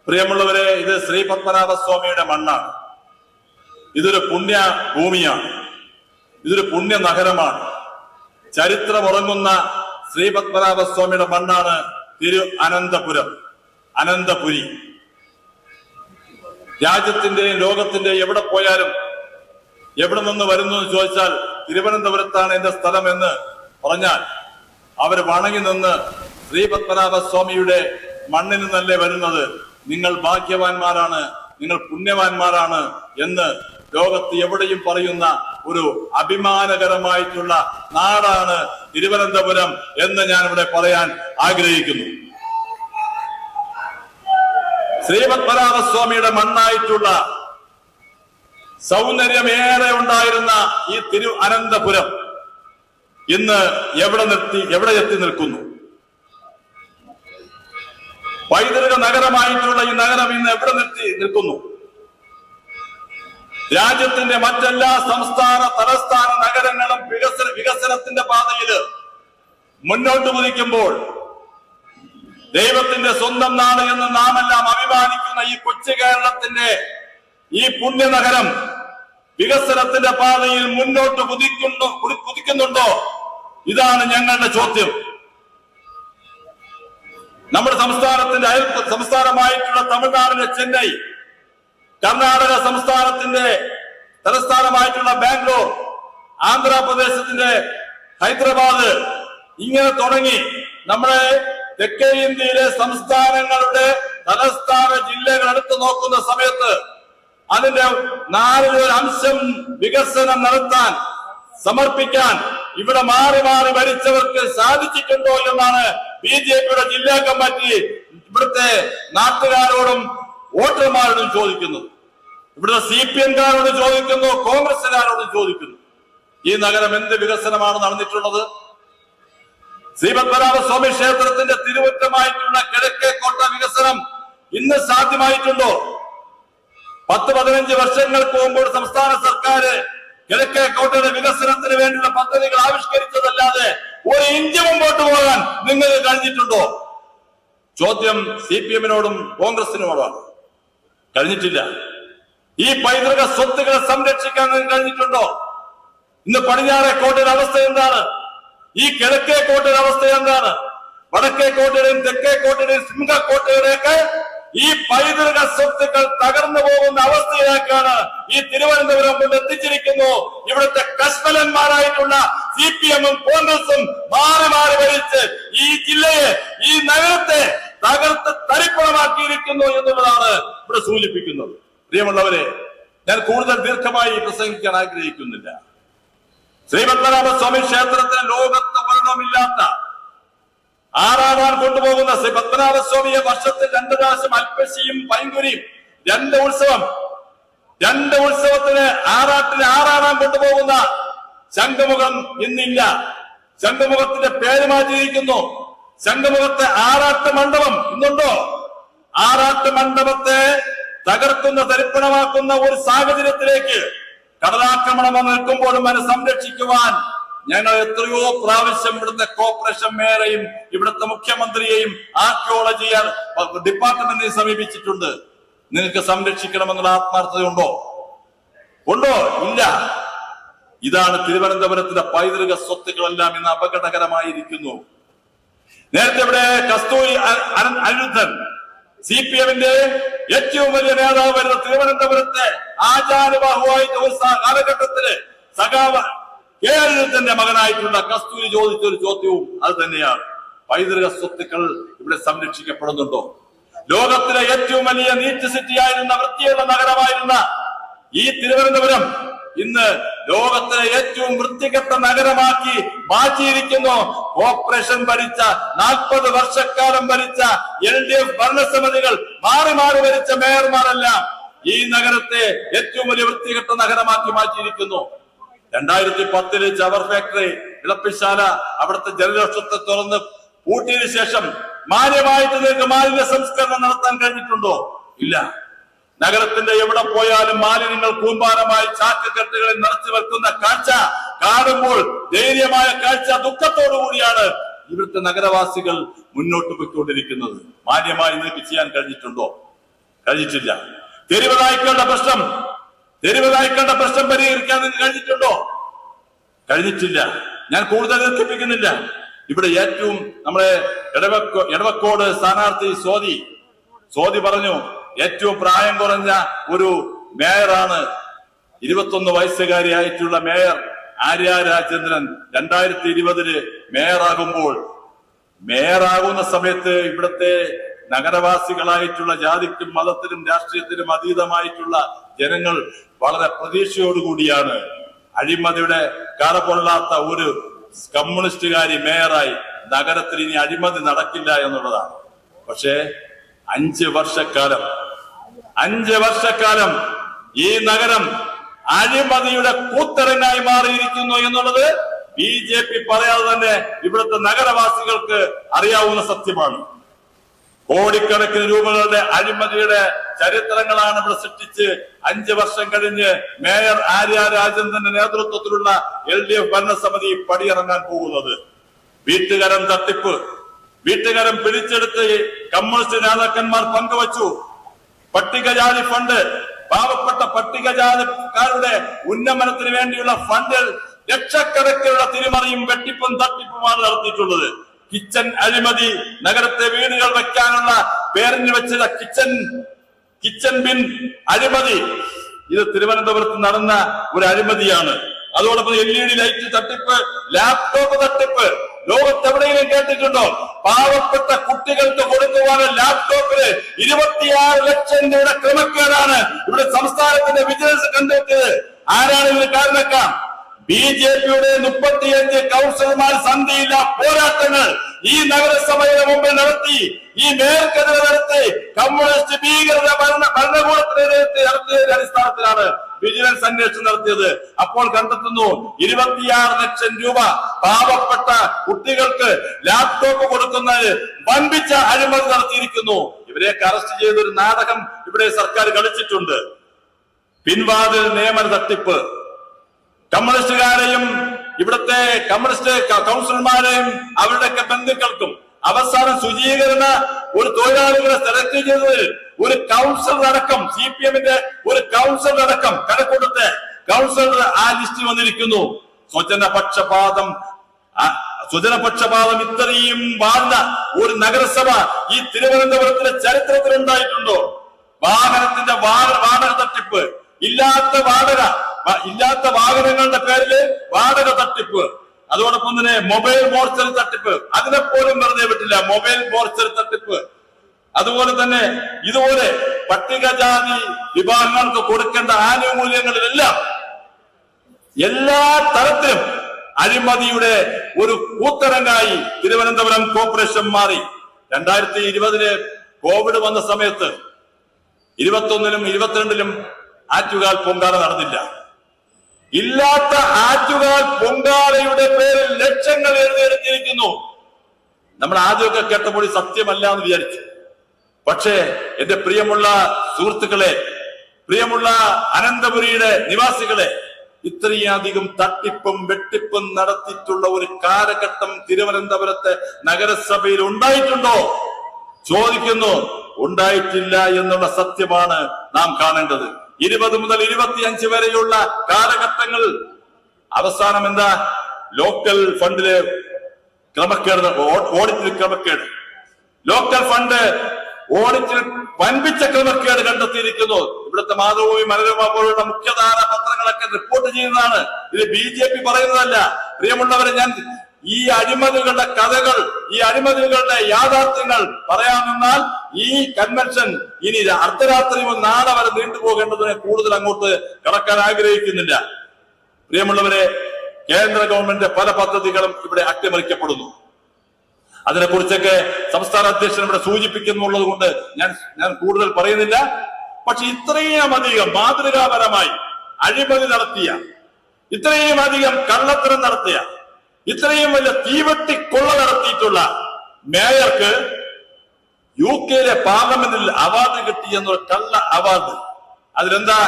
പ്രിയമുള്ളവരെ, ഇത് ശ്രീ പത്മനാഭസ്വാമിയുടെ മണ്ണാണ്. ഇതൊരു പുണ്യ ഭൂമിയാണ്. ഇതൊരു പുണ്യ നഗരമാണ്. ചരിത്രമുറങ്ങുന്ന ശ്രീ പത്മനാഭസ്വാമിയുടെ മണ്ണാണ് അനന്തപുരം, അനന്തപുരി. രാജ്യത്തിന്റെയും ലോകത്തിന്റെയും എവിടെ പോയാലും എവിടെ നിന്ന് വരുന്നു എന്ന് ചോദിച്ചാൽ തിരുവനന്തപുരത്താണ് എന്റെ സ്ഥലം എന്ന് പറഞ്ഞാൽ അവർ വണങ്ങി നിന്ന് ശ്രീ പത്മനാഭസ്വാമിയുടെ മണ്ണിൽ നിന്നല്ലേ വരുന്നത്, നിങ്ങൾ ഭാഗ്യവാന്മാരാണ്, നിങ്ങൾ പുണ്യവാന്മാരാണ് എന്ന് ലോകത്ത് എവിടെയും പറയുന്ന ഒരു അഭിമാനകരമായിട്ടുള്ള നാടാണ് തിരുവനന്തപുരം എന്ന് ഞാൻ ഇവിടെ പറയാൻ ആഗ്രഹിക്കുന്നു. ശ്രീ പത്മനാഭസ്വാമിയുടെ മണ്ണായിട്ടുള്ള സൗന്ദര്യമേറെ ഉണ്ടായിരുന്ന ഈ അനന്തപുരം ഇന്ന് എവിടെ എത്തി നിൽക്കുന്നു? പൈതൃക നഗരമായിട്ടുള്ള ഈ നഗരം ഇന്ന് എവിടെ നിൽക്കുന്നു? രാജ്യത്തിന്റെ മറ്റെല്ലാ തലസ്ഥാന നഗരങ്ങളും വികസനത്തിന്റെ പാതയിൽ മുന്നോട്ട് കുതിക്കുമ്പോൾ ദൈവത്തിന്റെ സ്വന്തം നാട് എന്ന് നാം എല്ലാം അഭിമാനിക്കുന്ന ഈ കൊച്ചു കേരളത്തിന്റെ ഈ പുണ്യനഗരം വികസനത്തിന്റെ പാതയിൽ മുന്നോട്ട് കുതിക്കുന്നുണ്ടോ? ഇതാണ് ഞങ്ങളുടെ ചോദ്യം. നമ്മുടെ സംസ്ഥാനത്തിന്റെ സംസ്ഥാനമായിട്ടുള്ള തമിഴ്നാടിന്റെ ചെന്നൈ, കർണാടക സംസ്ഥാനത്തിന്റെ തലസ്ഥാനമായിട്ടുള്ള ബാംഗ്ലൂർ, ആന്ധ്രാപ്രദേശത്തിന്റെ ഹൈദരാബാദ്, ഇങ്ങനെ തുടങ്ങി നമ്മുടെ തെക്കേ ഇന്ത്യയിലെ സംസ്ഥാനങ്ങളുടെ തലസ്ഥാന ജില്ലകൾ എടുത്തു നോക്കുന്ന സമയത്ത് അതിന്റെ 4% വികസനം നടത്താൻ സമർപ്പിക്കാൻ ഇവിടെ മാറി മാറി ഭരിച്ചവർക്ക് സാധിച്ചിട്ടുണ്ടോ എന്നാണ് BJPയുടെ ജില്ലാ കമ്മിറ്റി ഇവിടുത്തെ നാട്ടുകാരോടും വോട്ടർമാരോടും ചോദിക്കുന്നത്. ഇവിടുത്തെ CPM-കാരോട് ചോദിക്കുന്നു, കോൺഗ്രസുകാരോടും ചോദിക്കുന്നു. ഈ നഗരം എന്ത് വികസനമാണ് നടന്നിട്ടുള്ളത്? ശ്രീ പത്മനാഭസ്വാമി ക്ഷേത്രത്തിന്റെ തിരുവറ്റമായിട്ടുള്ള കിഴക്കേക്കോട്ട വികസനം ഇന്ന് സാധ്യമായിട്ടുണ്ടോ? 10-15 വർഷങ്ങൾക്ക് മുമ്പ് സംസ്ഥാന സർക്കാർ കിഴക്കേക്കോട്ടയുടെ വികസനത്തിന് വേണ്ടിയുള്ള പദ്ധതികൾ ആവിഷ്കരിച്ചതല്ലാതെ ഒരു ഇഞ്ച് മുമ്പോട്ട് പോകാൻ നിങ്ങൾക്ക് കഴിഞ്ഞിട്ടുണ്ടോ? ചോദ്യം CPM-നോടും കോൺഗ്രസിനോടാണ്. കഴിഞ്ഞിട്ടില്ല. ഈ പൈതൃക സ്വത്തുക്കളെ സംരക്ഷിക്കാൻ കഴിഞ്ഞിട്ടുണ്ടോ? ഇന്ന് പടിഞ്ഞാറേക്കോട്ടയുടെ അവസ്ഥ എന്താണ്? ഈ കിഴക്കേക്കോട്ടയുടെ അവസ്ഥ എന്താണ്? വടക്കേക്കോട്ടയുടെയും തെക്കേക്കോട്ടയുടെയും സിംഹക്കോട്ടയുടെയൊക്കെ ഈ പൈതൃക സ്വത്തുക്കൾ തകർന്നു പോകുന്ന അവസ്ഥയിലേക്കാണ് ഈ തിരുവനന്തപുരം കൊണ്ട് എത്തിച്ചിരിക്കുന്നു. ഇവിടുത്തെ കശ്മലന്മാരായിട്ടുള്ള CPM-ഉം കോൺഗ്രസും മാറി മാറി ഭരിച്ച് ഈ ജില്ലയെ, ഈ നഗരത്തെ തകർത്ത് തരിപ്പണമാക്കിയിരിക്കുന്നു എന്നുള്ളതാണ് ഇവിടെ സൂചിപ്പിക്കുന്നത്. പ്രിയമുള്ളവരെ, ഞാൻ കൂടുതൽ ദീർഘമായി പ്രസംഗിക്കാൻ ആഗ്രഹിക്കുന്നില്ല. ശ്രീ പത്മനാഭസ്വാമി ക്ഷേത്രത്തിന് ലോകത്ത് ഒരെണ്ണമില്ലാത്ത ആറാടാൻ കൊണ്ടുപോകുന്ന ശ്രീ പത്മനാഭസ്വാമിയെ വർഷത്തിൽ 2 പ്രാവശ്യം അൽപ്പശിയും പൈങ്കുരിയും 2 ഉത്സവത്തിന് ആറാടാൻ കൊണ്ടുപോകുന്ന ശംഖുമുഖം ഇന്നില്ല. ശംഖുമുഖത്തിന്റെ പേര് മാറ്റിയിരിക്കുന്നു. ശംഖുമുഖത്തെ ആറാട്ട് മണ്ഡപം ഇന്നുണ്ടോ? ആറാട്ട് മണ്ഡപത്തെ തകർക്കുന്ന തരിപ്പണമാക്കുന്ന ഒരു സാഹചര്യത്തിലേക്ക് കടലാക്രമണം വന്ന് നിൽക്കുമ്പോഴും അതിനെ സംരക്ഷിക്കുവാൻ ഞങ്ങൾ എത്രയോ പ്രാവശ്യം ഇവിടുത്തെ കോർപ്പറേഷൻ മേയറെയും ഇവിടുത്തെ മുഖ്യമന്ത്രിയെയും ആർക്കിയോളജി ഡിപ്പാർട്ട്മെന്റിനെ സമീപിച്ചിട്ടുണ്ട്. നിങ്ങൾക്ക് സംരക്ഷിക്കണമെന്നുള്ള ആത്മാർത്ഥതയുണ്ടോ? ഇല്ല. ഇതാണ് തിരുവനന്തപുരത്തിന്റെ പൈതൃക സ്വത്തുക്കളെല്ലാം ഇന്ന് അപകടകരമായിരിക്കുന്നു. നേരത്തെ ഇവിടെ കസ്തൂരി അനിരുദ്ധൻ, CPM-ന്റെ ഏറ്റവും വലിയ നേതാവ് വരുന്ന തിരുവനന്തപുരത്തെ ആചാരബാഹുവായിട്ട് ഒരു കാലഘട്ടത്തില് സഖാവ് K. അനിരുദ്ധന്റെ മകനായിട്ടുള്ള കസ്തൂരി ചോദിച്ചൊരു ചോദ്യവും അത് തന്നെയാണ്. പൈതൃക സ്വത്തുക്കൾ ഇവിടെ സംരക്ഷിക്കപ്പെടുന്നുണ്ടോ? ലോകത്തിലെ ഏറ്റവും വലിയ നീറ്റ് സിറ്റി ആയിരുന്ന, വൃത്തിയുള്ള നഗരമായിരുന്ന ഈ തിരുവനന്തപുരം ഇന്ന് ലോകത്തിലെ ഏറ്റവും വൃത്തികെട്ട നഗരമാക്കി മാറ്റിയിരിക്കുന്നു. കോർപ്പറേഷൻ ഭരിച്ച 40 വർഷക്കാലം ഭരിച്ച LDF ഭരണസമിതികൾ മാറി മാറി ഭരിച്ച മേയർമാരെല്ലാം ഈ നഗരത്തെ ഏറ്റവും വലിയ വൃത്തികെട്ട നഗരമാക്കി മാറ്റിയിരിക്കുന്നു. 2010 ചവർ ഫാക്ടറി, ഇളപ്പിശാല, അവിടുത്തെ ജലദോഷത്തെ തുറന്ന് പൂട്ടിയതിനു ശേഷം മാന്യമായിട്ട് നിങ്ങൾക്ക് മാലിന്യ സംസ്കരണം നടത്താൻ കഴിഞ്ഞിട്ടുണ്ടോ? ഇല്ല. നഗരത്തിന്റെ എവിടെ പോയാലും മാലിന്യങ്ങൾ കൂമ്പാരമായി ചാക്കുകെട്ടുകളിൽ നിറച്ചു വെക്കുന്ന കാഴ്ച കാണുമ്പോൾ ധൈര്യമായ കാഴ്ച ദുഃഖത്തോടു കൂടിയാണ് ഇവിടുത്തെ നഗരവാസികൾ മുന്നോട്ട് പോയിക്കൊണ്ടിരിക്കുന്നത്. മാന്യമായി നിങ്ങൾക്ക് ചെയ്യാൻ കഴിഞ്ഞിട്ടുണ്ടോ? കഴിഞ്ഞിട്ടില്ല. തെരുവ് നായ്ക്കളുടെ പ്രശ്നം പരിഹരിക്കാൻ നിങ്ങൾക്ക് കഴിഞ്ഞിട്ടുണ്ടോ? കഴിഞ്ഞിട്ടില്ല. ഞാൻ കൂടുതൽ ദീർഘിപ്പിക്കുന്നില്ല. ഇവിടെ ഏറ്റവും നമ്മുടെ എടവക്കോട് സ്ഥാനാർത്ഥി സോദി പറഞ്ഞു, ഏറ്റവും പ്രായം കുറഞ്ഞ ഒരു മേയറാണ് 21 വയസ്സുകാരിയായിട്ടുള്ള മേയർ ആര്യ രാജേന്ദ്രൻ. 2020 മേയറാകുന്ന സമയത്ത് ഇവിടുത്തെ നഗരവാസികളായിട്ടുള്ള ജാതിക്കും മതത്തിനും രാഷ്ട്രീയത്തിനും അതീതമായിട്ടുള്ള ജനങ്ങൾ വളരെ പ്രതീക്ഷയോടുകൂടിയാണ് അഴിമതിയുടെ കറപൊള്ളാത്ത ഒരു കമ്മ്യൂണിസ്റ്റുകാരി മേയറായി നഗരത്തിൽ ഇനി അഴിമതി നടക്കില്ല എന്നുള്ളതാണ്. പക്ഷേ 5 വർഷക്കാലം ഈ നഗരം അഴിമതിയുടെ കൂത്തരങ്ങായി മാറിയിരിക്കുന്നു എന്നുള്ളത് BJP പറയാതെ തന്നെ ഇവിടുത്തെ നഗരവാസികൾക്ക് അറിയാവുന്ന സത്യമാണ്. കോടിക്കണക്കിന് രൂപകളുടെ അഴിമതിയുടെ ചരിത്രങ്ങളാണ് ഇവിടെ സൃഷ്ടിച്ച് 5 വർഷം കഴിഞ്ഞ് മേയർ ആര്യ രാജേന്ദ്രന്റെ നേതൃത്വത്തിലുള്ള LDF ഭരണസമിതി പടിയിറങ്ങാൻ പോകുന്നത്. വീട്ടുകരം തട്ടിപ്പ്, വീട്ടുകരം പിടിച്ചെടുത്ത് കമ്മ്യൂണിസ്റ്റ് നേതാക്കന്മാർ പങ്കുവച്ചു. പട്ടികജാതി ഫണ്ട്, പാവപ്പെട്ട പട്ടികജാതിക്കാരുടെ ഉന്നമനത്തിന് വേണ്ടിയുള്ള ഫണ്ടിൽ ലക്ഷക്കണക്കിനുള്ള തിരിമറിയും വെട്ടിപ്പും തട്ടിപ്പുമാണ് നടത്തിയിട്ടുള്ളത്. കിച്ചൺ അഴിമതി, നഗരത്തെ വീടുകൾ വെക്കാനുള്ള പേരിന് വെച്ചത് കിച്ചൺ ബിൻ അഴിമതി, ഇത് തിരുവനന്തപുരത്ത് നടന്ന ഒരു അഴിമതിയാണ്. അതോടൊപ്പം LED ലൈറ്റ് തട്ടിപ്പ്, ലാപ്ടോപ്പ് തട്ടിപ്പ് ലോകത്തെവിടെയെങ്കിലും കേട്ടിട്ടുണ്ടോ? പാവപ്പെട്ട കുട്ടികൾക്ക് കൊടുക്കുവാനുള്ള ലാപ്ടോപ്പിന് 26 ലക്ഷം രൂപയുടെ ക്രമക്കേടാണ് ഇവിടെ സംസ്ഥാനത്തിന്റെ വിജിലൻസ് കണ്ടെത്തിയത്. ആരാണ് ഇതിന് കാരണക്കാർ? BJPയുടെ 35 കൗൺസിലർമാർ സന്ധിയില്ല പോരാട്ടങ്ങൾ ഈ നഗരസഭയുടെ മുമ്പിൽ നടത്തി, ഈ മേയർക്കെതിരെ നടത്തി, കമ്മ്യൂണിസ്റ്റ് ഭീകരത ഭരണകൂടത്തിനെതിരെ നടത്തിയതിന്റെ അടിസ്ഥാനത്തിലാണ് വിജിലൻസ് അന്വേഷണം നടത്തിയത്. അപ്പോൾ കണ്ടെത്തുന്നു 26 ലക്ഷം രൂപ പാവപ്പെട്ട കുട്ടികൾക്ക് ലാപ്ടോപ്പ് കൊടുക്കുന്നതിന് വൻപിച്ച അഴിമതി നടത്തിയിരിക്കുന്നു. ഇവരെയൊക്കെ അറസ്റ്റ് ചെയ്തൊരു നാടകം ഇവിടെ സർക്കാർ കളിച്ചിട്ടുണ്ട്. പിൻവാതിൽ നിയമന തട്ടിപ്പ്, കമ്മ്യൂണിസ്റ്റുകാരെയും ഇവിടുത്തെ കമ്മ്യൂണിസ്റ്റ് കൗൺസിലർമാരെയും അവരുടെയൊക്കെ ബന്ധുക്കൾക്കും അവസാനം ശുചീകരണ ഒരു തൊഴിലാളികളെ സെലക്ട് ചെയ്തതിൽ ഒരു കൗൺസിലർ അടക്കം, CPMന്റെ ഒരു കൗൺസിലർ അടക്കം കണക്കൊടുത്ത് കൗൺസിലർ ആ ലിസ്റ്റിൽ വന്നിരിക്കുന്നു. സ്വജനപക്ഷപാതം ഇത്രയും വാഴ്ന്ന ഒരു നഗരസഭ ഈ തിരുവനന്തപുരത്തിന്റെ ചരിത്രത്തിൽ ഉണ്ടായിട്ടുണ്ടോ? വാഹനത്തിന്റെ വാടക തട്ടിപ്പ്, ഇല്ലാത്ത വാഹനങ്ങളുടെ പേരില് വാടക തട്ടിപ്പ്, അതോടൊപ്പം തന്നെ മൊബൈൽ മോർച്ചറി തട്ടിപ്പ്, അതിനെപ്പോലും വെറുതെ വിട്ടില്ല. മൊബൈൽ മോർച്ചറി തട്ടിപ്പ്, അതുപോലെ തന്നെ ഇതുപോലെ പട്ടികജാതി വിഭാഗങ്ങൾക്ക് കൊടുക്കേണ്ട ആനുകൂല്യങ്ങളിലെല്ലാം എല്ലാ തരത്തിലും അഴിമതിയുടെ ഒരു കൂത്തരങ്ങായി തിരുവനന്തപുരം കോർപ്പറേഷൻ മാറി. 2020 കോവിഡ് വന്ന സമയത്ത് 21ലും 22ലും ആറ്റുകാൽ പൊങ്കാല നടന്നില്ല. ഇല്ലാത്ത ആറ്റുകാൽ പൊങ്കാലയുടെ പേരിൽ ലക്ഷങ്ങൾ എഴുതിയെടുത്തിരിക്കുന്നു. നമ്മൾ ആദ്യമൊക്കെ കേട്ടപ്പോൾ സത്യമല്ല എന്ന് വിചാരിച്ചു. പക്ഷേ എന്റെ പ്രിയമുള്ള സുഹൃത്തുക്കളെ, പ്രിയമുള്ള അനന്തപുരിയുടെ നിവാസികളെ, ഇത്രയധികം തട്ടിപ്പും വെട്ടിപ്പും നടത്തിയിട്ടുള്ള ഒരു കാലഘട്ടം തിരുവനന്തപുരത്തെ നഗരസഭയിൽ ഉണ്ടായിട്ടുണ്ടോ? ചോദിക്കുന്നു. ഉണ്ടായിട്ടില്ല എന്നുള്ള സത്യമാണ് നാം കാണേണ്ടത്. 20 മുതൽ 25 വരെയുള്ള കാലഘട്ടങ്ങൾ അവസാനം എന്താ? ലോക്കൽ ഫണ്ടില് ക്രമക്കേട്, ഓഡിറ്റിൽ ക്രമക്കേട്, ലോക്കൽ ഫണ്ട് ഓഡിറ്റിൽ വൻപിച്ച ക്രമക്കേട് കണ്ടെത്തിയിരിക്കുന്നു. ഇവിടുത്തെ മാതൃഭൂമി, മനോരമ പോലുള്ള മുഖ്യധാര പത്രങ്ങളൊക്കെ റിപ്പോർട്ട് ചെയ്യുന്നതാണ്. ഇത് BJP പറയുന്നതല്ല. പ്രിയമുള്ളവരെ, ഞാൻ ഈ അഴിമതികളുടെ കഥകൾ, ഈ അഴിമതികളുടെ യാഥാർത്ഥ്യങ്ങൾ പറയാൻ നിന്നാൽ ഈ കൺവെൻഷൻ ഇനി അർദ്ധരാത്രി മുതൽ നാളെ വരെ നീണ്ടുപോകേണ്ടതിനെ കൂടുതൽ അങ്ങോട്ട് കടക്കാൻ ആഗ്രഹിക്കുന്നില്ല. പ്രിയമുള്ളവരെ, കേന്ദ്ര ഗവൺമെന്റ് പല പദ്ധതികളും ഇവിടെ അട്ടിമറിക്കപ്പെടുന്നു. അതിനെക്കുറിച്ചൊക്കെ സംസ്ഥാന അധ്യക്ഷൻ ഇവിടെ സൂചിപ്പിക്കുന്നുള്ളത് കൊണ്ട് ഞാൻ കൂടുതൽ പറയുന്നില്ല. പക്ഷെ ഇത്രയും അധികം മാതൃകാപരമായി അഴിമതി നടത്തിയ, ഇത്രയും അധികം കള്ളത്തരം നടത്തിയ, ഇത്രയും വലിയ തീവെട്ടിക്കൊള്ള നടത്തിയിട്ടുള്ള മേയർക്ക് UK പാർലമെന്റിൽ അവാർഡ് കിട്ടി എന്നൊരു കള്ള അവാർഡ്. അതിലെന്താ?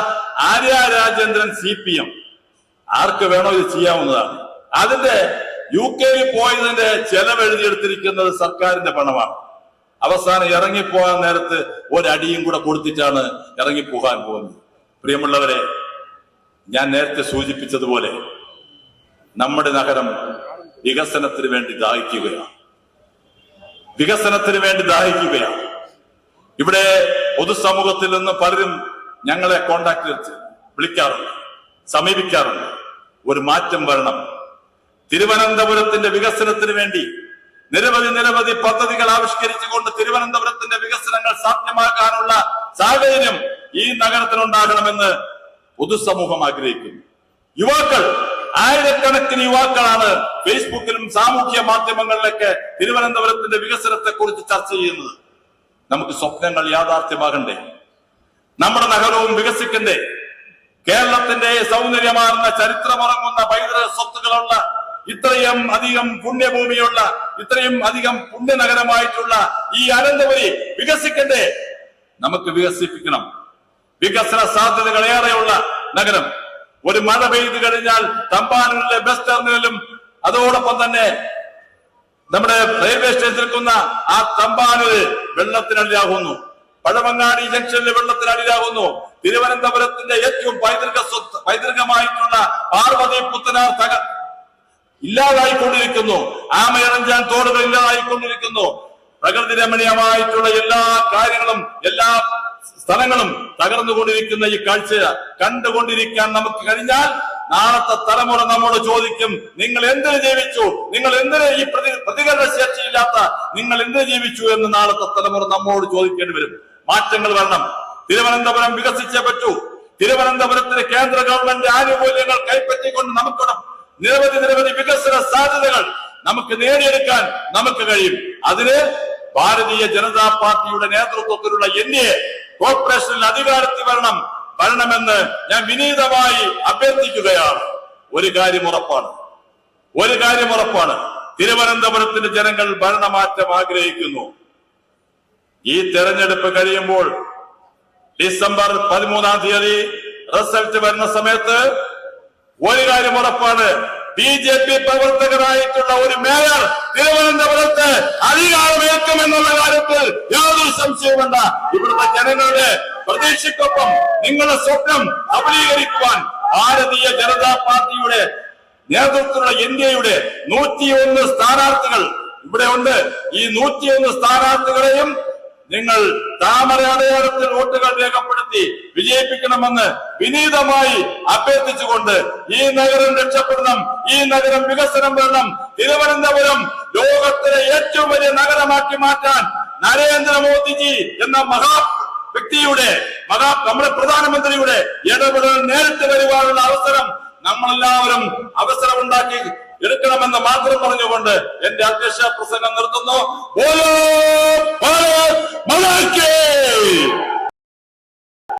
ആര്യ രാജേന്ദ്രൻ CPM. ആർക്ക് വേണോ ഇത് ചെയ്യാവുന്നതാണ്. അതിന്റെ UK പോയതിന്റെ ചെലവ് എഴുതിയെടുത്തിരിക്കുന്നത് സർക്കാരിന്റെ പണമാണ്. അവസാനം ഇറങ്ങിപ്പോകാൻ നേരത്ത് ഒരടിയും കൂടെ കൊടുത്തിട്ടാണ് ഇറങ്ങിപ്പോകാൻ പോകുന്നത്. പ്രിയമുള്ളവരെ, ഞാൻ നേരത്തെ സൂചിപ്പിച്ചതുപോലെ നമ്മുടെ നഗരം വികസനത്തിന് വേണ്ടി ദാഹിക്കുകയാണ്. വികസനത്തിന് വേണ്ടി ദാഹിക്കുകയാണ്. ഇവിടെ പൊതുസമൂഹത്തിൽ നിന്ന് പലരും ഞങ്ങളെ കോണ്ടാക്ട് വിളിക്കാറുണ്ട്, സമീപിക്കാറുണ്ട്. ഒരു മാറ്റം വരണം. തിരുവനന്തപുരത്തിന്റെ വികസനത്തിന് വേണ്ടി നിരവധി പദ്ധതികൾ ആവിഷ്കരിച്ചുകൊണ്ട് തിരുവനന്തപുരത്തിന്റെ വികസനങ്ങൾ സാധ്യമാക്കാനുള്ള സാഹചര്യം ഈ നഗരത്തിലുണ്ടാകണമെന്ന് പൊതുസമൂഹം ആഗ്രഹിക്കുന്നു. യുവാക്കൾ, ആയിരക്കണക്കിന് യുവാക്കളാണ് ഫേസ്ബുക്കിലും സാമൂഹ്യ മാധ്യമങ്ങളിലൊക്കെ തിരുവനന്തപുരത്തിന്റെ വികസനത്തെ കുറിച്ച് ചർച്ച ചെയ്യുന്നത്. നമുക്ക് സ്വപ്നങ്ങൾ യാഥാർത്ഥ്യമാകണ്ടേ? നമ്മുടെ നഗരവും വികസിക്കണ്ടേ? കേരളത്തിന്റെ സൗന്ദര്യമാർന്ന ചരിത്രമുറങ്ങുന്ന പൈതൃക സ്വത്തുക്കളുള്ള ഇത്രയും അധികം പുണ്യഭൂമിയുള്ള ഇത്രയും അധികം പുണ്യനഗരമായിട്ടുള്ള ഈ അനന്തപുരി വികസിക്കണ്ടേ? നമുക്ക് വികസിപ്പിക്കണം. വികസന സാധ്യതകൾ ഏറെയുള്ള നഗരം. ഒരു മഴ പെയ്തു കഴിഞ്ഞാൽ തമ്പാനൂരിലെ ബസ് ടെർമിനലും അതോടൊപ്പം തന്നെ നമ്മുടെ റെയിൽവേ സ്റ്റേഷൻ നിൽക്കുന്ന ആ തമ്പാനൂര് വെള്ളത്തിനടിയാകുന്നു. പഴവങ്ങാടി ജംഗ്ഷനിൽ വെള്ളത്തിനടിയാകുന്നു. തിരുവനന്തപുരത്തിന്റെ ഏറ്റവും പൈതൃകമായിട്ടുള്ള പാർവതി പുത്തനാർ ഇല്ലാതായിക്കൊണ്ടിരിക്കുന്നു. ആമയിറഞ്ചാൻ തോടുകൾ ഇല്ലാതായിക്കൊണ്ടിരിക്കുന്നു. പ്രകൃതി രമണീയമായിട്ടുള്ള എല്ലാ കാര്യങ്ങളും എല്ലാ സ്ഥലങ്ങളും തകർന്നുകൊണ്ടിരിക്കുന്ന ഈ കാഴ്ച കണ്ടുകൊണ്ടിരിക്കാൻ നമുക്ക് കഴിഞ്ഞാൽ നാളത്തെ തലമുറ നമ്മോട് ചോദിക്കും, നിങ്ങൾ എന്തിനു ജീവിച്ചു? നിങ്ങൾ എന്തിന് ഈ പ്രതികരണ ശേഷിയില്ലാത്ത നിങ്ങൾ എന്തിനു ജീവിച്ചു എന്ന് നാളത്തെ തലമുറ നമ്മോട് ചോദിക്കേണ്ടി വരും. മാറ്റങ്ങൾ വരണം. തിരുവനന്തപുരം വികസിച്ചേ പറ്റൂ. തിരുവനന്തപുരത്തിന് കേന്ദ്ര ഗവൺമെന്റ് ആനുകൂല്യങ്ങൾ കൈപ്പറ്റിക്കൊണ്ട് നമുക്കിവിടെ നിരവധി വികസന സാധ്യതകൾ നമുക്ക് നേടിയെടുക്കാൻ നമുക്ക് കഴിയും. അതിന് ഭാരതീയ ജനതാ പാർട്ടിയുടെ നേതൃത്വത്തിലുള്ള NDA കോർപ്പറേഷനിൽ അധികാരത്തിൽ വരണമെന്ന് ഞാൻ വിനീതമായി അഭ്യർത്ഥിക്കുകയാണ്. ഒരു കാര്യം ഉറപ്പാണ്, തിരുവനന്തപുരത്തിന്റെ ജനങ്ങൾ ഭരണമാറ്റം ആഗ്രഹിക്കുന്നു. ഈ തെരഞ്ഞെടുപ്പ് കഴിയുമ്പോൾ ഡിസംബർ 13-ാം തീയതി റിസൾട്ട് വരുന്ന സമയത്ത് ഒരു കാര്യം ഉറപ്പാണ്, BJP പ്രവർത്തകരായിട്ടുള്ള ഒരു മേയർ തിരുവനന്തപുരത്ത് അധികാരമേൽക്കുമെന്നുള്ള കാര്യത്തിൽ യാതൊരു സംശയവും വേണ്ട. ഇവിടുത്തെ ജനങ്ങളുടെ പ്രതീക്ഷയ്ക്കൊപ്പം നിങ്ങളുടെ സ്വപ്നം സഫലീകരിക്കുവാൻ ഭാരതീയ ജനതാ പാർട്ടിയുടെ നേതൃത്വത്തിലുള്ള NDAയുടെ 101 സ്ഥാനാർത്ഥികൾ ഇവിടെ ഉണ്ട്. ഈ 101 സ്ഥാനാർത്ഥികളെയും നിങ്ങൾ താമര അടയാളത്തിൽ വോട്ടുകൾ രേഖപ്പെടുത്തി വിജയിപ്പിക്കണമെന്ന് വിനീതമായി അഭ്യർത്ഥിച്ചുകൊണ്ട് ഈ നഗരം രക്ഷപ്പെടണം, ഈ നഗരം വികസനം വരണം. തിരുവനന്തപുരം ലോകത്തിലെ ഏറ്റവും വലിയ നഗരമാക്കി മാറ്റാൻ നരേന്ദ്രമോദിജി എന്ന വ്യക്തിയുടെ നമ്മുടെ പ്രധാനമന്ത്രിയുടെ ഇടപെടൽ നേരിട്ട് വരുവാനുള്ള അവസരം നമ്മളെല്ലാവരും അവസരമുണ്ടാക്കി എടുക്കണമെന്ന് മാത്രം പറഞ്ഞുകൊണ്ട് എന്റെ അധ്യക്ഷ പ്രസംഗം നിർത്തുന്നു.